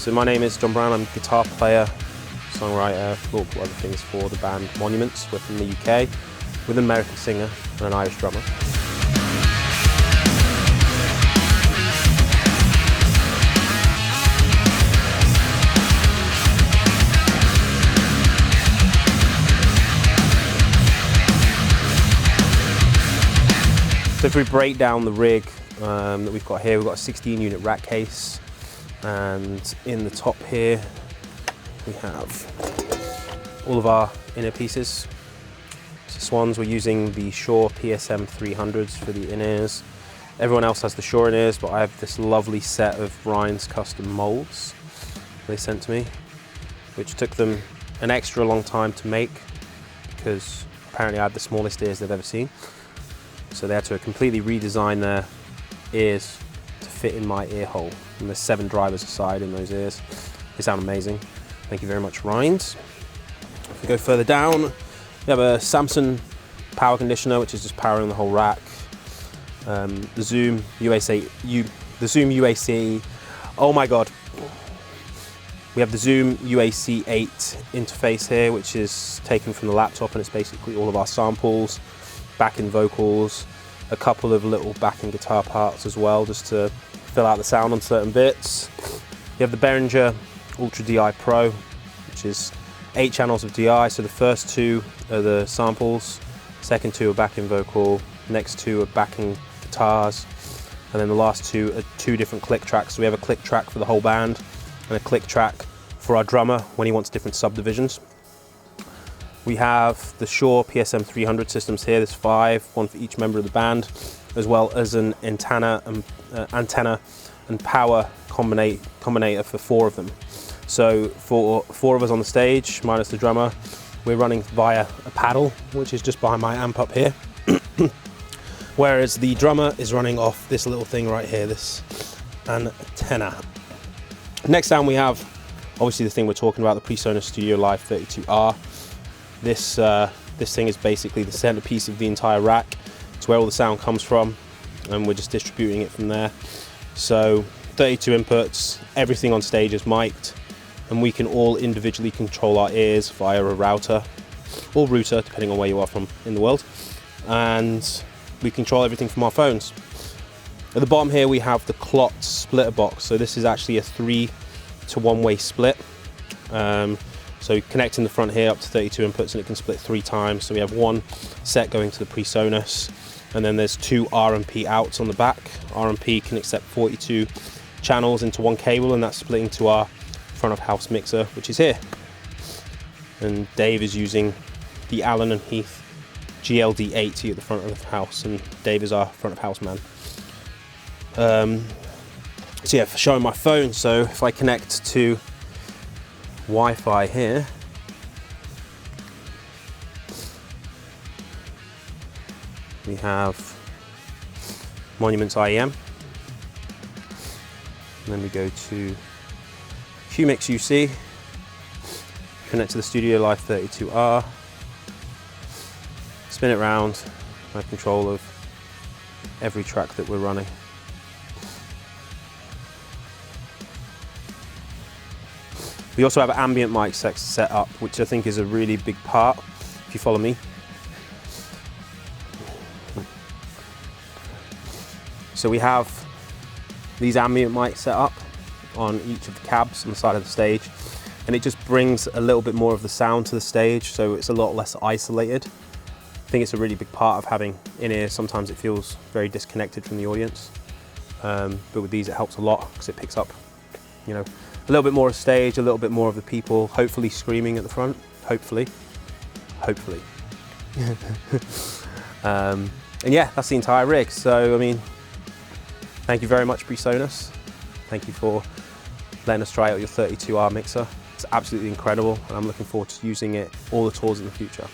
So my name is John Brown, I'm a guitar player, songwriter, multiple other things for the band Monuments. We're from the UK, with an American singer and an Irish drummer. So if we break down the rig that we've got here, we've got a 16 unit rack case, and in the top here we have all of our inner pieces. So Swans, we're using the Shure PSM 300s for the in-ears. Everyone else has the Shure in-ears, but I have this lovely set of Ryan's custom molds they sent to me, which took them an extra long time to make because apparently I had the smallest ears they've ever seen. So they had to completely redesign their ears to fit in my ear hole. And there's 7 drivers aside in those ears. They sound amazing. Thank you very much, Ryan's. If we go further down, we have a Samsung power conditioner, which is just powering the whole rack. The Zoom UAC, oh my God. We have the Zoom UAC 8 interface here, which is taken from the laptop, and it's basically all of our samples, backing vocals, a couple of little backing guitar parts as well, just to fill out the sound on certain bits. You have the Behringer Ultra DI Pro, which is 8 channels of DI. So the first 2 are the samples, second 2 are backing vocal, next 2 are backing guitars, and then the last 2 are 2 different click tracks. So we have a click track for the whole band and a click track for our drummer when he wants different subdivisions. We have the Shure PSM 300 systems here. There's 5, 1 for each member of the band, as well as an antenna and power combinator for 4 of them. So for 4 of us on the stage, minus the drummer, we're running via a paddle, which is just behind my amp up here. Whereas the drummer is running off this little thing right here, this antenna. Next down we have, obviously the thing we're talking about, the PreSonus StudioLive 32R. This thing is basically the centerpiece of the entire rack. It's where all the sound comes from, and we're just distributing it from there. So 32 inputs, everything on stage is mic'd, and we can all individually control our ears via a router or router, depending on where you are from in the world. And we control everything from our phones. At the bottom here we have the clot splitter box. So this is actually a 3 to 1-way split. So connecting the front here up to 32 inputs, and it can split 3 times. So we have 1 set going to the PreSonus, and then there's 2 R&P outs on the back. R&P can accept 42 channels into 1 cable, and that's splitting to our front of house mixer, which is here. And Dave is using the Allen & Heath GLD 80 at the front of the house, and Dave is our front of house man. So yeah, for showing my phone, so if I connect to Wi-Fi here, we have Monuments IEM, and then we go to QMix UC, connect to the StudioLive 32R, spin it round, I have control of every track that we're running. We also have ambient mic set up, which I think is a really big part, if you follow me. So we have these ambient mics set up on each of the cabs on the side of the stage, and it just brings a little bit more of the sound to the stage, so it's a lot less isolated. I think it's a really big part of having in-ear. Sometimes it feels very disconnected from the audience, but with these it helps a lot because it picks up, you know, a little bit more of stage, a little bit more of the people, hopefully screaming at the front, hopefully. And yeah, that's the entire rig. So, I mean, thank you very much, PreSonus. Thank you for letting us try out your 32R mixer. It's absolutely incredible, and I'm looking forward to using it all the tours in the future.